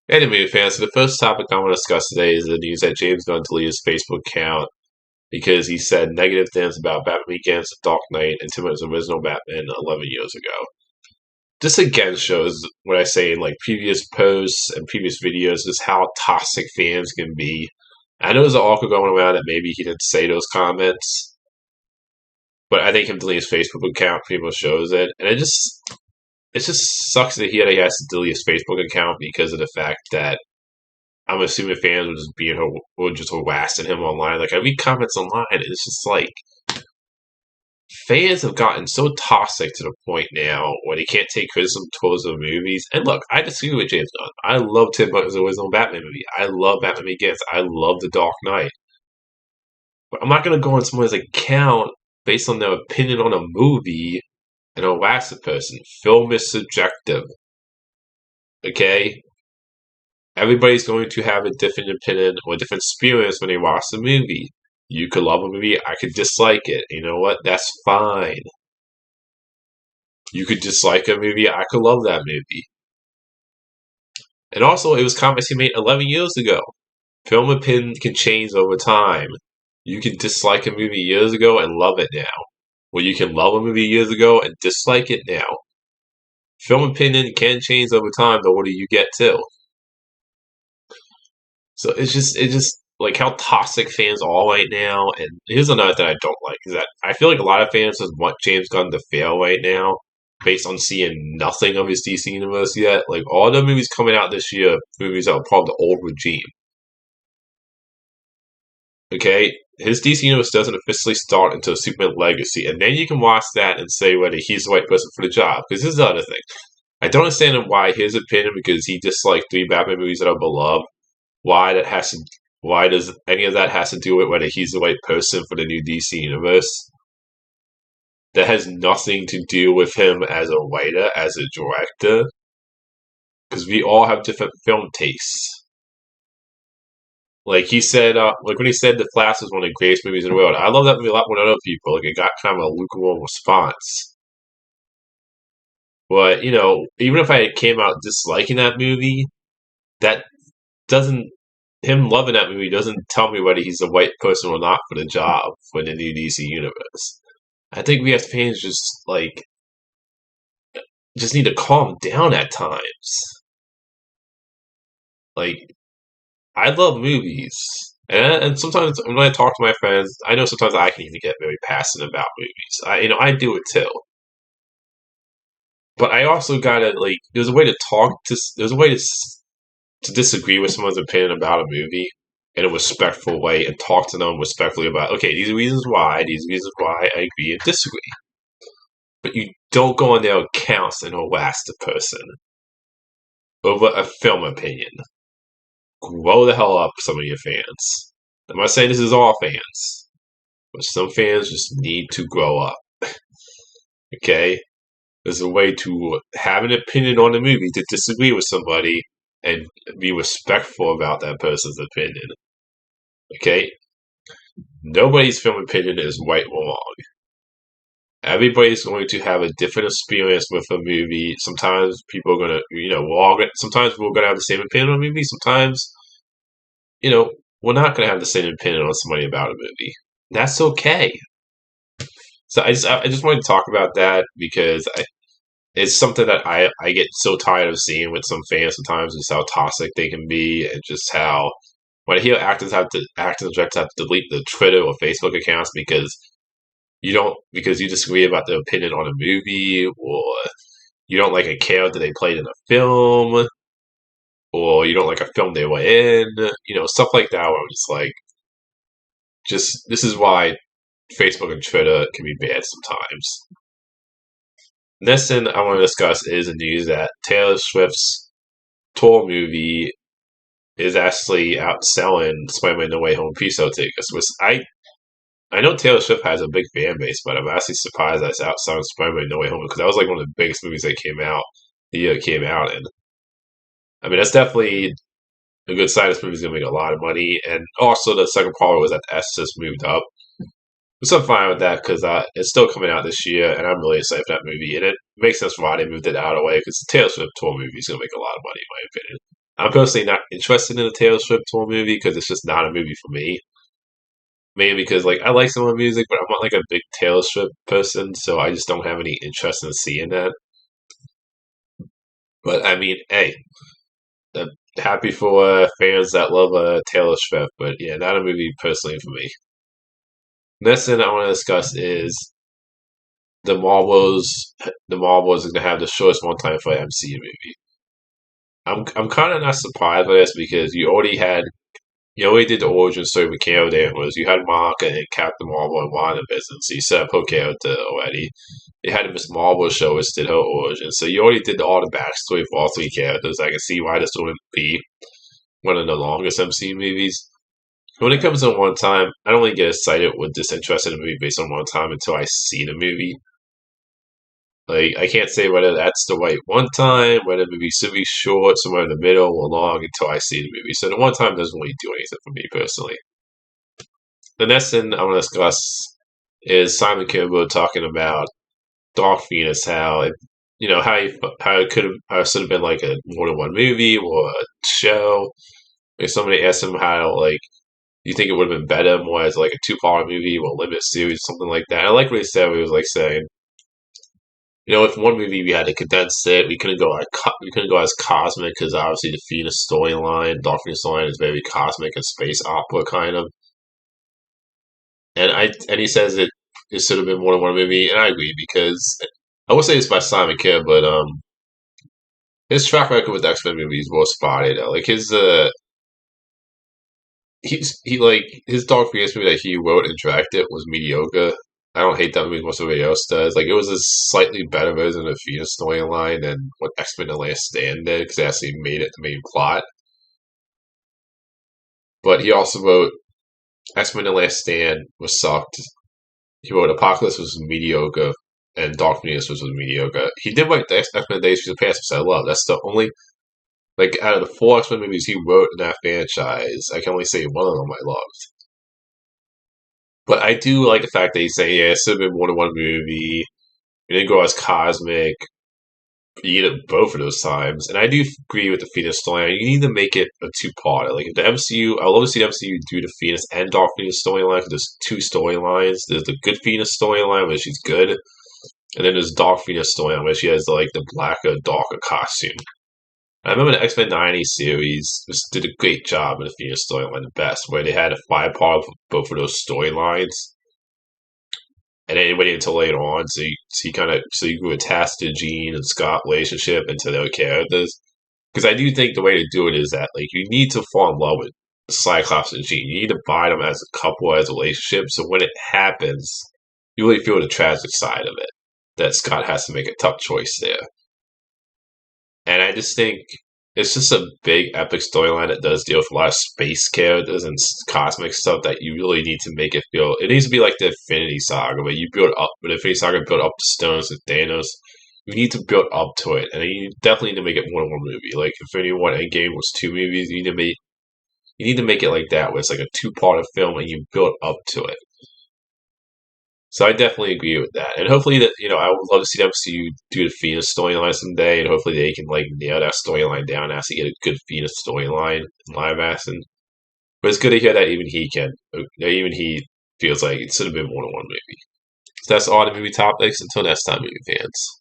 Anyway, fans, so the first topic I want to discuss today is the news that James Gunn deleted his Facebook account because he said negative things about Batman Begins, Dark Knight, and Tim Burton's original Batman 11 years ago. This again shows what I say in like previous posts and previous videos, just how toxic fans can be. I know there's an article going around that maybe he didn't say those comments, but I think him deleting his Facebook account pretty much shows it. And it just sucks to hear that he has to delete his Facebook account because of the fact that I'm assuming fans were just harassing him online. Like I read comments online, and it's just like fans have gotten so toxic to the point now where they can't take criticism towards the movies. And look, I disagree with James Gunn. I love Tim Burton's original Batman movie. I love Batman Begins. I love The Dark Knight. But I'm not going to go on someone's account based on their opinion on a movie and harass a person. Film is subjective. Okay? Everybody's going to have a different opinion or a different experience when they watch the movie. You could love a movie, I could dislike it. You know what? That's fine. You could dislike a movie, I could love that movie. And also, it was comments he made 11 years ago. Film opinion can change over time. You can dislike a movie years ago and love it now. Or you can love a movie years ago and dislike it now. Film opinion can change over time the older you get too. So it's just like how toxic fans are right now. And here's another thing I don't like is that I feel like a lot of fans just want James Gunn to fail right now based on seeing nothing of his DC universe yet. Like all the movies coming out this year, movies that are part of the old regime. Okay? His DC universe doesn't officially start until Superman Legacy. And then you can watch that and say whether he's the right person for the job. Because this is the other thing. I don't understand why his opinion, because he disliked 3 Batman movies that are beloved, why does any of that has to do with whether he's the right person for the new DC universe? That has nothing to do with him as a writer, as a director, because we all have different film tastes. Like he said, like when he said The Flash was one of the greatest movies in the world. I love that movie a lot more than other people. Like it got kind of a lukewarm response. But even if I came out disliking that movie, that doesn't him loving that movie doesn't tell me whether he's the right person or not for the job for the new DC universe. I think we as fans just need to calm down at times. Like I love movies, and sometimes when I talk to my friends, I know sometimes I can even get very passionate about movies. I do it too. But I also gotta there's a way to there's a way to disagree with someone's opinion about a movie in a respectful way and talk to them respectfully about, okay, these reasons why I agree and disagree. But you don't go on their accounts and harass the person over a film opinion. Grow the hell up, some of your fans. I'm not saying this is all fans, but some fans just need to grow up. Okay? There's a way to have an opinion on a movie, to disagree with somebody, and be respectful about that person's opinion. Okay? Nobody's film opinion is right or wrong. Everybody's going to have a different experience with a movie. Sometimes people are going to, sometimes we're going to have the same opinion on a movie. Sometimes, we're not going to have the same opinion on somebody about a movie. That's okay. So I just wanted to talk about that because it's something that I get so tired of seeing with some fans sometimes, just how toxic they can be, and just how when I hear actors and directors have to delete the Twitter or Facebook accounts because you disagree about their opinion on a movie, or you don't like a character they played in a film, or you don't like a film they were in, stuff like that. Where I'm just like, this is why Facebook and Twitter can be bad sometimes. Next thing I want to discuss is the news that Taylor Swift's tour movie is actually outselling Spider-Man No Way Home pre-sale tickets, which I know Taylor Swift has a big fan base, but I'm actually surprised that it's outselling Spider-Man No Way Home because that was like one of the biggest movies that came out the year it came out in. I mean, that's definitely a good sign this movie's going to make a lot of money, and also the second part was that the Exorcist moved up. So I'm fine with that because it's still coming out this year, and I'm really excited for that movie. And it makes sense why they moved it out of the way because the Taylor Swift tour movie is going to make a lot of money, in my opinion. I'm personally not interested in a Taylor Swift tour movie because it's just not a movie for me. Mainly because like I like some of her music, but I'm not like a big Taylor Swift person, so I just don't have any interest in seeing that. But I mean, hey, I'm happy for fans that love Taylor Swift, but yeah, not a movie personally for me. Next thing I want to discuss is the Marvels. The Marvels are going to have the shortest runtime for an MCU movie. I'm kind of not surprised by this because you already did the origin story with character was you had Monica and Captain Marvel and WandaVision, so you set up her character already. You had the Miss Marvel show which did her origin, so you already did all the backstory for all three characters. I can see why this wouldn't be one of the longest MCU movies. When it comes to one time, I don't really get excited or disinterested in a movie based on one time until I see the movie. Like I can't say whether that's the right one time, whether the movie should be short, somewhere in the middle, or long until I see the movie. So the one time doesn't really do anything for me personally. The next thing I want to discuss is Simon Kinberg talking about Dark Phoenix, how it, how it could have how it should have been like a more than one movie or a show. If somebody asked him how like you think it would have been better more as like a two-part movie or a limited series, something like that. I like what he said. He was like saying, if one movie we had to condense it, we couldn't go as cosmic because obviously the Phoenix storyline, Dark Phoenix storyline is very cosmic and space opera kind of. And he says it should have been more than one movie, and I agree because I would say it's by Simon Kim, but his track record with X Men movies was spotted. Like he like his Dark Phoenix movie that he wrote and directed was mediocre. I don't hate that movie as much as everybody else does. Like it was a slightly better version of the Phoenix storyline than what X Men: The Last Stand did because they actually made it the main plot. But he also wrote X Men: The Last Stand was sucked. He wrote Apocalypse was mediocre, and Dark Phoenix was mediocre. He did write the X Men Days of the Past, which I love. That's the only like out of the four X Men movies he wrote in that franchise, I can only say one of them I loved. But I do like the fact that he's saying, yeah, it should have been more than one movie. It didn't go as cosmic. You did it both of those times. And I do agree with the Phoenix storyline. You need to make it a two-parter. Like, if the MCU, I would love to see the MCU do the Phoenix and Dark Phoenix storyline because there's two storylines. There's the good Phoenix storyline, where she's good. And then there's Dark Phoenix storyline, where she has, like, the blacker, darker costume. I remember the X-Men 90 series did a great job in the Phoenix storyline, the best, where they had a five-part of both of those storylines. And then it waited until later on, so you grew attached to Jean and Scott relationship into their characters. Because I do think the way to do it is that like you need to fall in love with Cyclops and Jean. You need to buy them as a couple, as a relationship. So when it happens, you really feel the tragic side of it. That Scott has to make a tough choice there. And I just think it's just a big epic storyline that does deal with a lot of space characters and cosmic stuff that you really need to make it feel. It needs to be like the Infinity Saga, where you build up, but Infinity Saga built up the stones with Thanos. You need to build up to it, and you definitely need to make it more than one movie. Like Infinity War and Endgame was two movies. You need to make it like that, where it's like a two-part of film, and you build up to it. So I definitely agree with that, and hopefully that I would love to see them see do the Phoenix storyline someday, and hopefully they can like nail that storyline down and actually get a good Phoenix storyline in live action. But it's good to hear that even he can, even he feels like it should have been more than one movie. So that's all the movie topics. Until next time, movie fans.